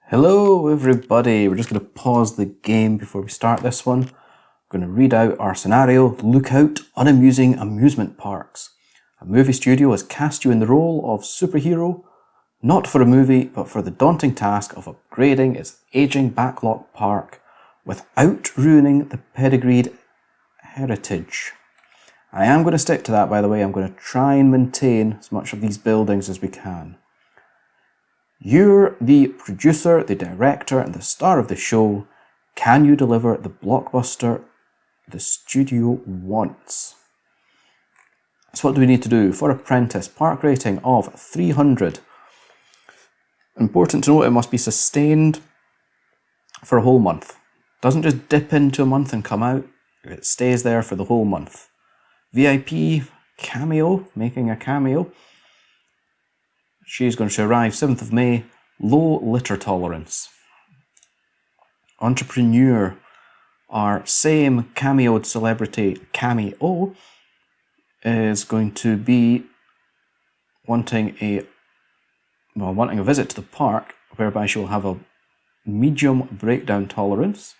Hello everybody, we're just going to pause the game before we start this one. I'm going to read out our scenario. Look out, unamusing amusement parks. A movie studio has cast you in the role of superhero, not for a movie, but for the daunting task of upgrading its aging backlot park without ruining the pedigreed heritage. I am going to stick to that, by the way. I'm going to try and maintain as much of these buildings as we can. You're the producer, the director, and the star of the show. Can you deliver the blockbuster the studio wants? So what do we need to do? For Apprentice, park rating of 300. Important to note, it must be sustained for a whole month. Doesn't just dip into a month and come out. It stays there for the whole month. VIP, cameo, making a cameo. She's going to arrive 7th of May. Low litter tolerance. Entrepreneur, our same cameoed celebrity cameo, is going to be wanting a visit to the park, whereby she will have a medium breakdown tolerance.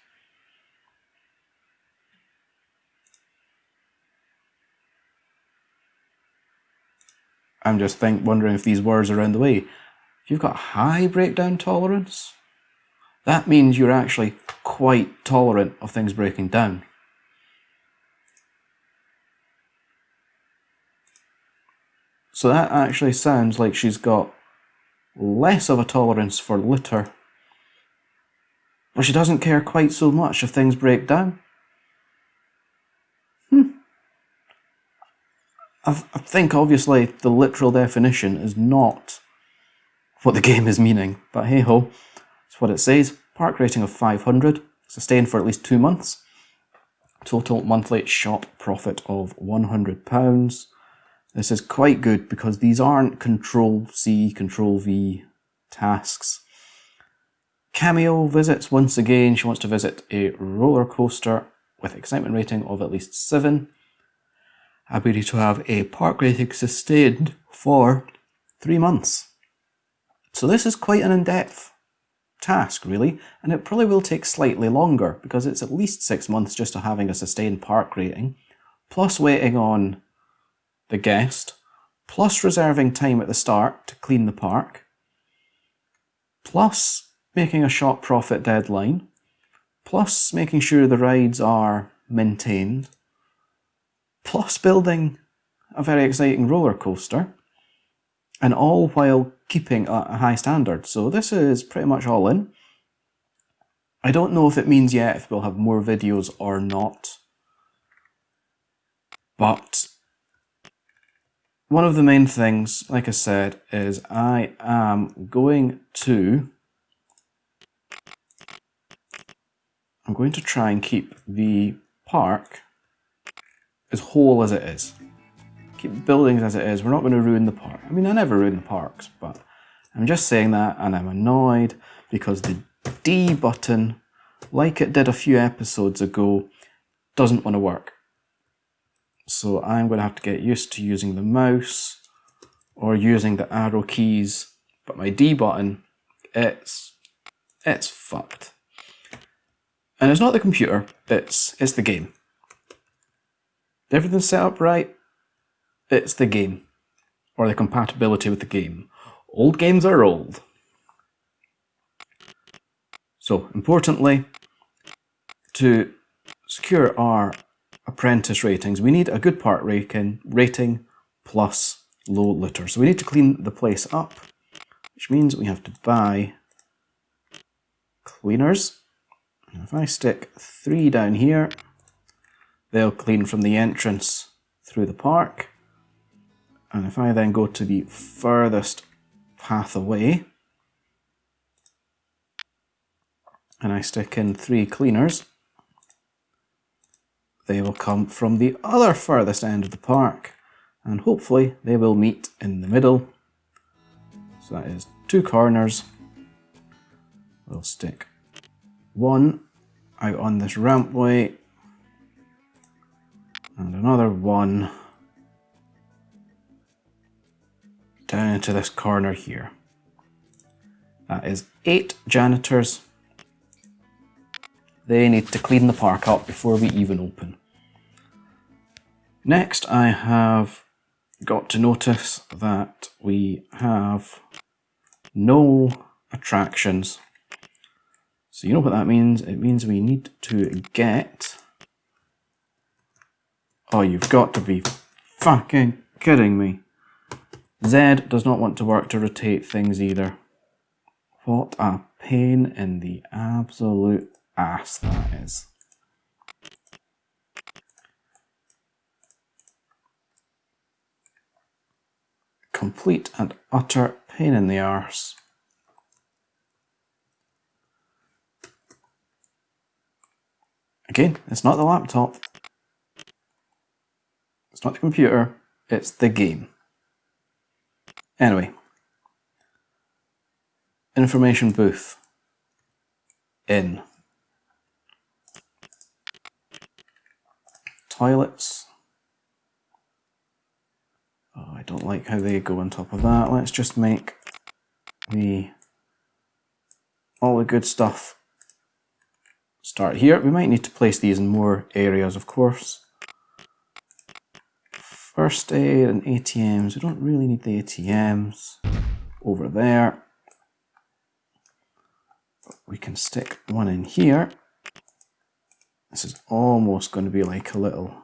I'm just wondering if these words are around the way. If you've got high breakdown tolerance, that means you're actually quite tolerant of things breaking down. So that actually sounds like she's got less of a tolerance for litter, but she doesn't care quite so much if things break down. I think obviously the literal definition is not what the game is meaning, but hey ho, it's what it says. Park rating of 500, sustained for at least 2 months. Total monthly shop profit of £100. This is quite good because these aren't Control-C, Control-V tasks. Cameo visits once again. She wants to visit a roller coaster with excitement rating of at least 7. Ability to have a park rating sustained for 3 months. So this is quite an in-depth task, really, and it probably will take slightly longer because it's at least 6 months just to having a sustained park rating, plus waiting on the guest, plus reserving time at the start to clean the park, plus making a shop profit deadline, plus making sure the rides are maintained, plus building a very exciting roller coaster, and all while keeping a high standard. So this is pretty much all in. I don't know if it means yet if we'll have more videos or not, but one of the main things, like I said, is I am going to try and keep the park as whole as it is. Keep buildings as it is. We're not going to ruin the park. I mean, I never ruin the parks, but I'm just saying that, and I'm annoyed because the D button, like it did a few episodes ago, doesn't want to work. So I'm going to have to get used to using the mouse or using the arrow keys, but my D button, it's fucked. And it's not the computer, it's the game. Everything's set up right, it's the game, or the compatibility with the game. Old games are old. So, importantly, to secure our apprentice ratings, we need a good park rating plus low litter. So we need to clean the place up, which means we have to buy cleaners. And if I stick 3 down here, they'll clean from the entrance through the park. And if I then go to the furthest path away, and I stick in 3 cleaners, they will come from the other furthest end of the park, and hopefully they will meet in the middle. So that is 2 corners. We'll stick 1 out on this rampway, and another 1 down into this corner here. That is 8 janitors. They need to clean the park up before we even open. Next, I have got to notice that we have no attractions. So you know what that means? It means we need to get... Oh, you've got to be fucking kidding me. Z does not want to work to rotate things either. What a pain in the absolute ass that is. Complete and utter pain in the arse. Again, it's not the laptop. It's not the computer. It's the game. Anyway. Information booth. In. Toilets. Oh, I don't like how they go on top of that. Let's just make all the good stuff start here. We might need to place these in more areas, of course. First aid and ATMs. We don't really need the ATMs over there. We can stick one in here. This is almost going to be like a little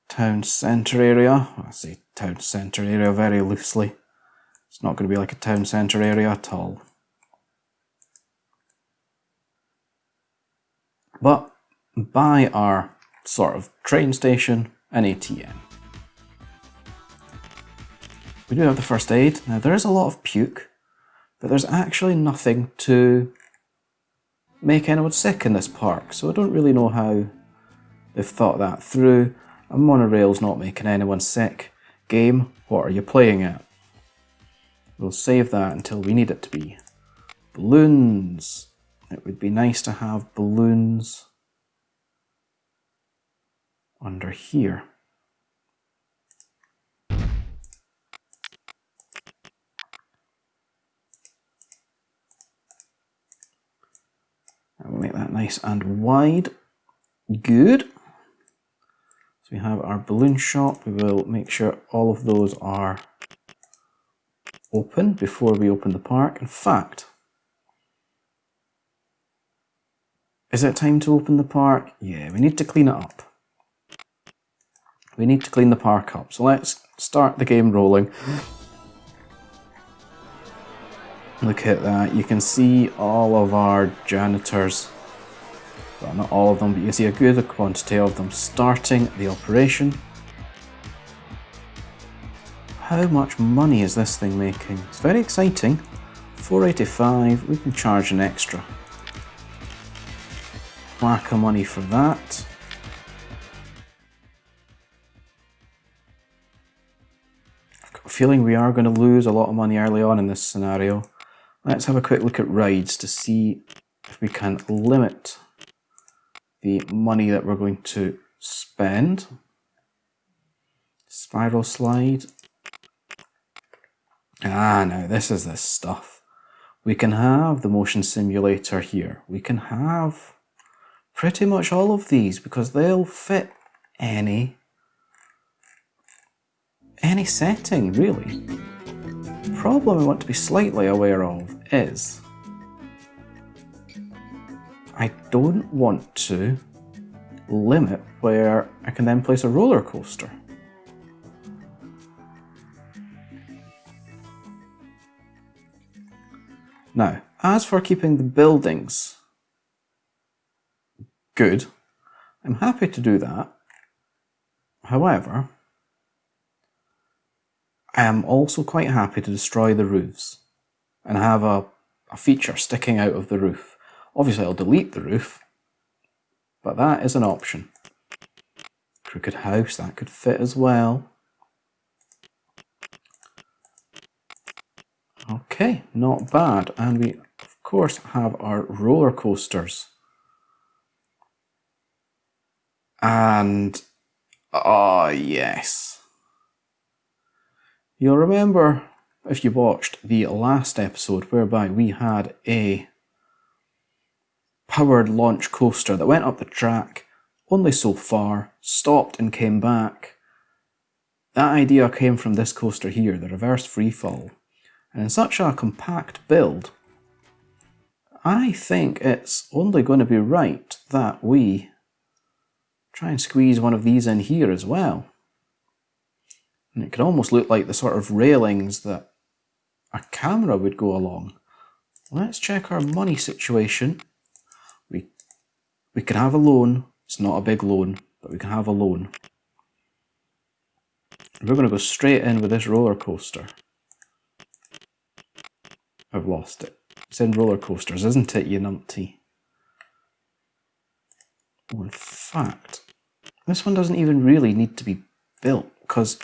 town centre area. I say town centre area very loosely. It's not going to be like a town centre area at all. But by our sort of train station, an ATM. We do have the first aid. Now there is a lot of puke, but there's actually nothing to make anyone sick in this park, so I don't really know how they've thought that through. A monorail's not making anyone sick. Game, what are you playing at? We'll save that until we need it to be. Balloons. It would be nice to have balloons under here. And we'll make that nice and wide. Good. So we have our balloon shop. We will make sure all of those are open before we open the park. In fact, is it time to open the park? Yeah, we need to clean it up. We need to clean the park up. So let's start the game rolling. Look at that. You can see all of our janitors. Well, not all of them, but you see a good quantity of them starting the operation. How much money is this thing making? It's very exciting. $4.85, we can charge an extra whack of money for that. I've got a feeling we are going to lose a lot of money early on in this scenario. Let's have a quick look at rides to see if we can limit the money that we're going to spend. Spiral slide. Now this is this stuff. We can have the motion simulator here. We can have pretty much all of these because they'll fit any setting, really. The problem I want to be slightly aware of is I don't want to limit where I can then place a roller coaster. Now, as for keeping the buildings good, I'm happy to do that. However, I am also quite happy to destroy the roofs and have a feature sticking out of the roof. Obviously, I'll delete the roof, but that is an option. Crooked house, that could fit as well. Okay, not bad. And we, of course, have our roller coasters. And, oh yes. You'll remember, if you watched the last episode, whereby we had a powered launch coaster that went up the track only so far, stopped and came back. That idea came from this coaster here, the reverse freefall. And in such a compact build, I think it's only going to be right that we try and squeeze one of these in here as well. And it could almost look like the sort of railings that a camera would go along. Let's check our money situation. We can have a loan. It's not a big loan, but we can have a loan. We're going to go straight in with this roller coaster. I've lost it. It's in roller coasters, isn't it, you numpty? Oh, in fact, this one doesn't even really need to be built because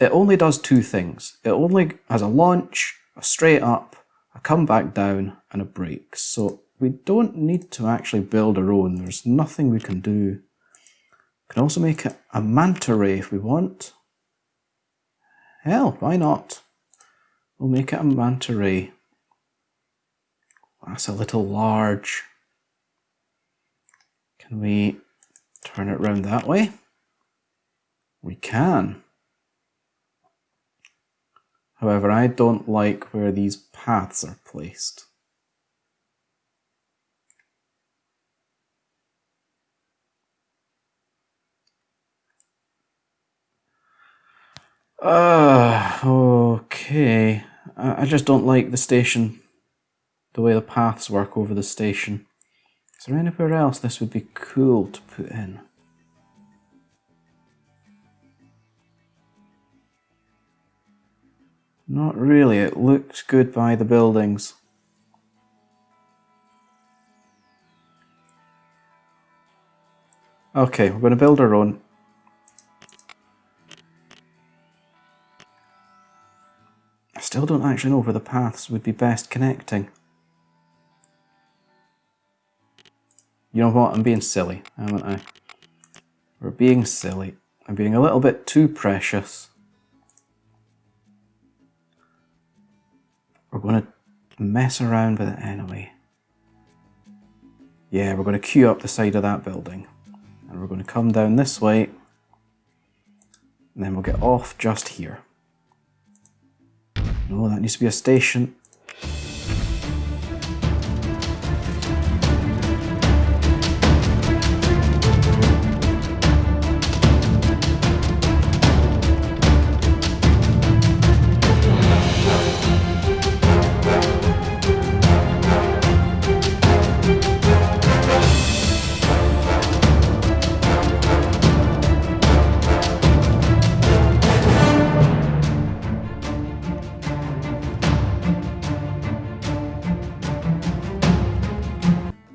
it only does two things. It only has a launch, a straight up, a come back down, and a brake. So we don't need to actually build our own. There's nothing we can do. We can also make it a manta ray if we want. Hell, why not? We'll make it a manta ray. That's a little large. Can we turn it round that way? We can. However, I don't like where these paths are placed. Okay. I just don't like the station, the way the paths work over the station. Is there anywhere else this would be cool to put in? Not really, it looks good by the buildings. Okay, we're going to build our own. I still don't actually know where the paths would be best connecting. You know what, I'm being silly, haven't I? We're being silly. I'm being a little bit too precious. We're going to mess around with it anyway. Yeah, we're going to queue up the side of that building. And we're going to come down this way. And then we'll get off just here. No, that needs to be a station.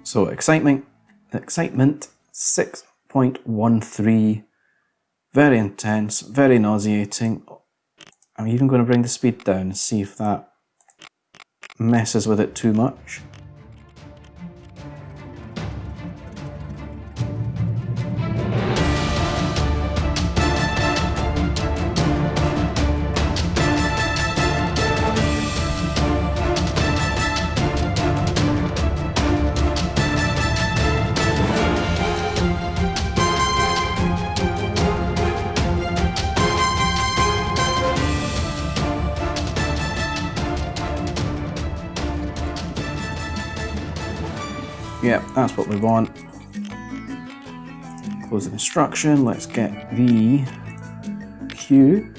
So excitement 6.13, very intense, very nauseating. I'm even going to bring the speed down and see if that messes with it too much. Yep, that's what we want. Close the construction. Let's get the queue.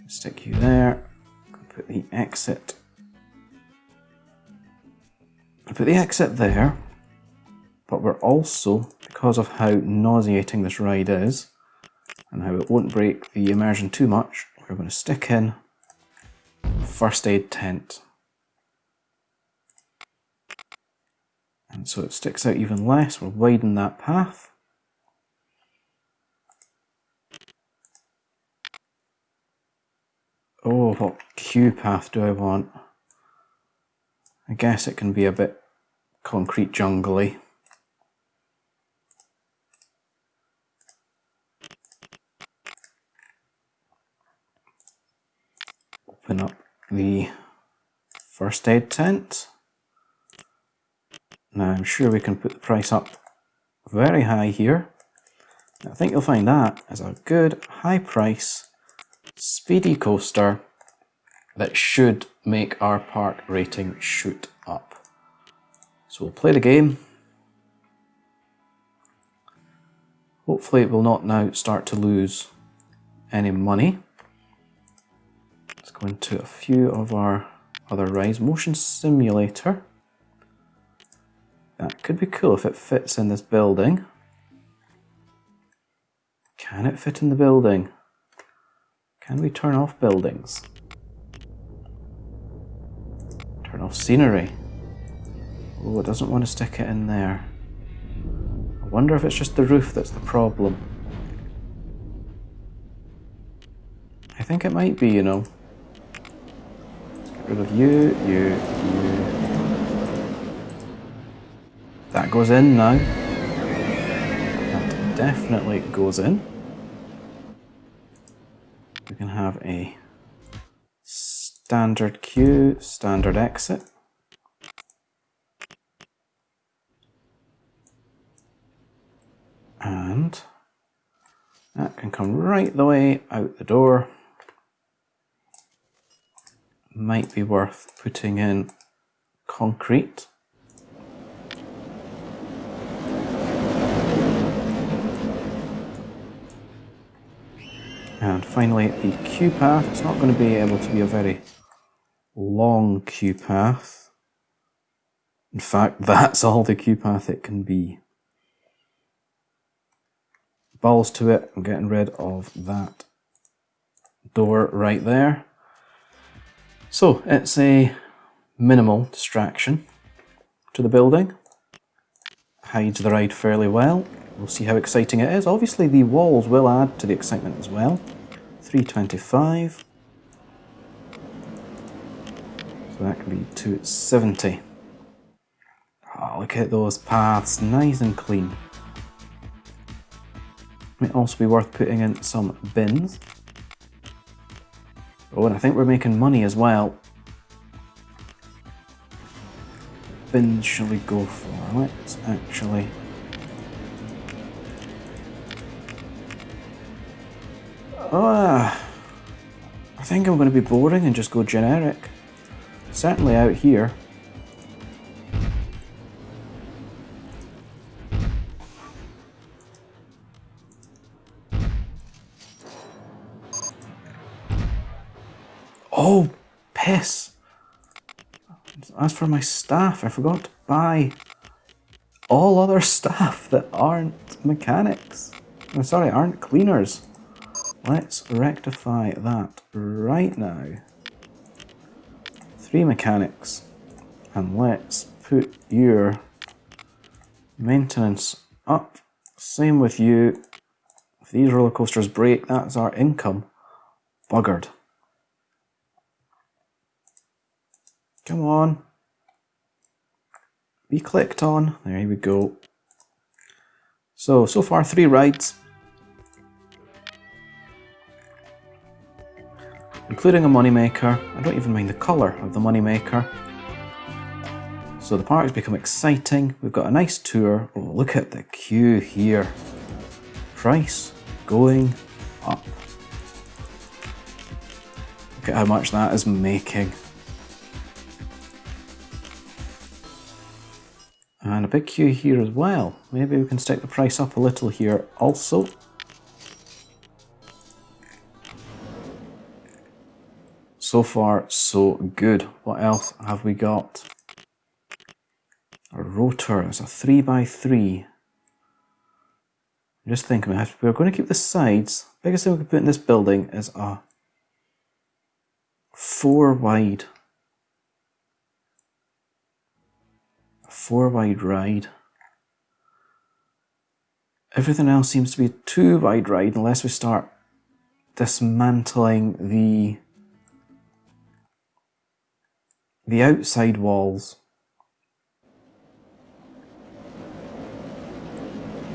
Stick you there. Put the exit. Put the exit there. But we're also, because of how nauseating this ride is, and how it won't break the immersion too much, we're going to stick in a first aid tent. And so it sticks out even less. We'll widen that path. Oh, what queue path do I want? I guess it can be a bit concrete jungly. Open up the first aid tent. Now I'm sure we can put the price up very high here. I think you'll find that is a good high price speedy coaster that should make our park rating shoot up. So we'll play the game. Hopefully it will not now start to lose any money. Let's go into a few of our other rides. Motion simulator. That could be cool if it fits in this building. Can it fit in the building? Can we turn off buildings? Turn off scenery. Oh, it doesn't want to stick it in there. I wonder if it's just the roof that's the problem. I think it might be, you know. Let's get rid of you. That goes in now. That definitely goes in. We can have a standard queue, standard exit. And that can come right the way out the door. Might be worth putting in concrete. And finally, the queue path. It's not going to be able to be a very long queue path. In fact, that's all the queue path it can be. Balls to it. I'm getting rid of that door right there. So it's a minimal distraction to the building. Hides the ride fairly well. We'll see how exciting it is. Obviously the walls will add to the excitement as well. 325. So that can be 270. Oh, look at those paths, nice and clean. Might also be worth putting in some bins. Oh, and I think we're making money as well. Bins shall we go for? Let's actually... I think I'm going to be boring and just go generic. Certainly out here. Oh, piss. As for my staff, I forgot to buy all other staff that aren't mechanics. I'm sorry, aren't cleaners. Let's rectify that right now. 3 mechanics. And let's put your maintenance up. Same with you. If these roller coasters break, that's our income. Buggered. Come on. Be clicked on. There we go. So far 3 rides. Including a moneymaker. I don't even mind the colour of the moneymaker. So the park's become exciting. We've got a nice tour. Oh, look at the queue here. Price going up. Look at how much that is making. And a big queue here as well. Maybe we can stick the price up a little here also. So far, so good. What else have we got? A rotor. It's a 3x3. I'm just thinking, we're going to keep the sides. Biggest thing we can put in this building is a 4 wide. A 4 wide ride. Everything else seems to be a 2 wide ride unless we start dismantling the outside walls.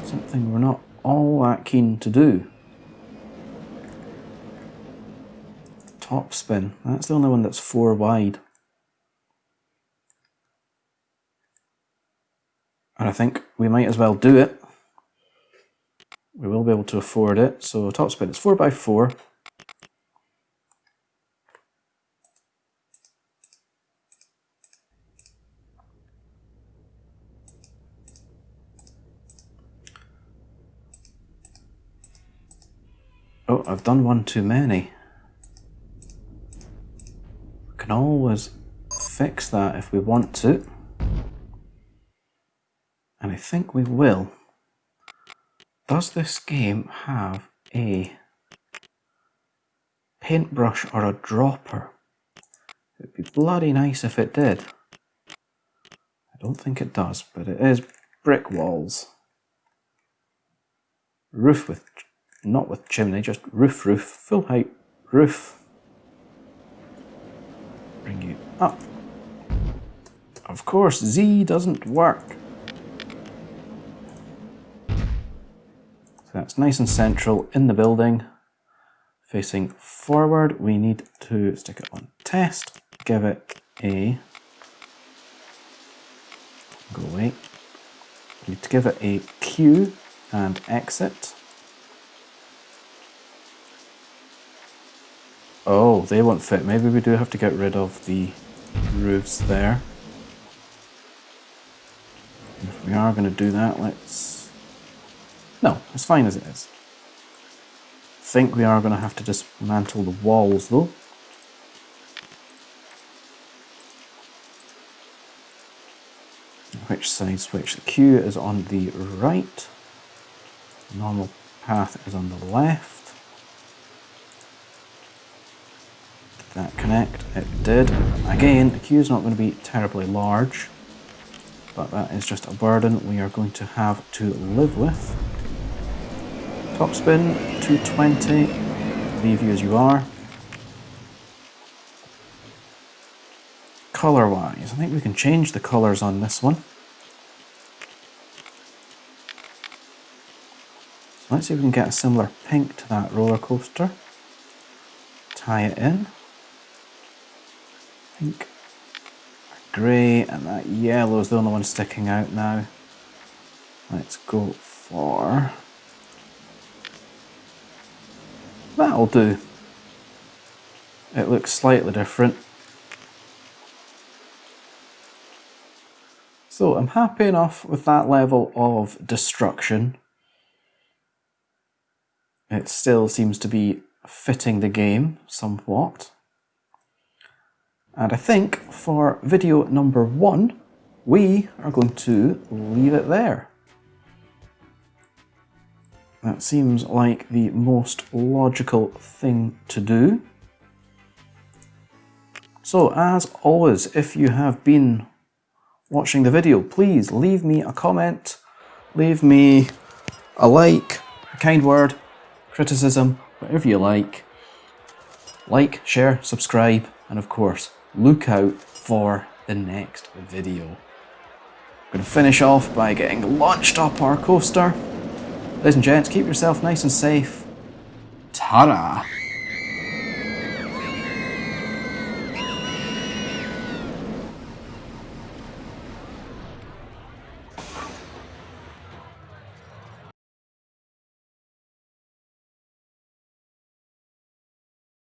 Something we're not all that keen to do. top spin. That's the only one that's 4 wide. And I think we might as well do it. We will be able to afford it. So top spin, it's 4x4. Oh, I've done one too many. We can always fix that if we want to. And I think we will. Does this game have a paintbrush or a dropper? It'd be bloody nice if it did. I don't think it does, but it is brick walls. Roof with, not with chimney, just roof, full height roof. Bring you up. Of course, Z doesn't work. So that's nice and central in the building. Facing forward, we need to stick it on test, give it a, go away. We need to give it a Q and exit. Oh, they won't fit. Maybe we do have to get rid of the roofs there. If we are going to do that, let's... No, it's fine as it is. I think we are going to have to dismantle the walls though. Which side switch? The Q is on the right. Normal path is on the left. Did that connect? It did. Again, the Q is not going to be terribly large, but that is just a burden we are going to have to live with. Top spin, 220. Leave you as you are. Color-wise, I think we can change the colors on this one. So let's see if we can get a similar pink to that roller coaster. Tie it in. Pink, grey, and that yellow is the only one sticking out now. Let's go for... That'll do. It looks slightly different. So I'm happy enough with that level of destruction. It still seems to be fitting the game somewhat. And I think for video number 1, we are going to leave it there. That seems like the most logical thing to do. So as always, if you have been watching the video, please leave me a comment, leave me a like, a kind word, criticism, whatever you like. Like, share, subscribe, and of course, look out for the next video. I'm going to finish off by getting launched up our coaster. Ladies and gents, keep yourself nice and safe. Ta-da!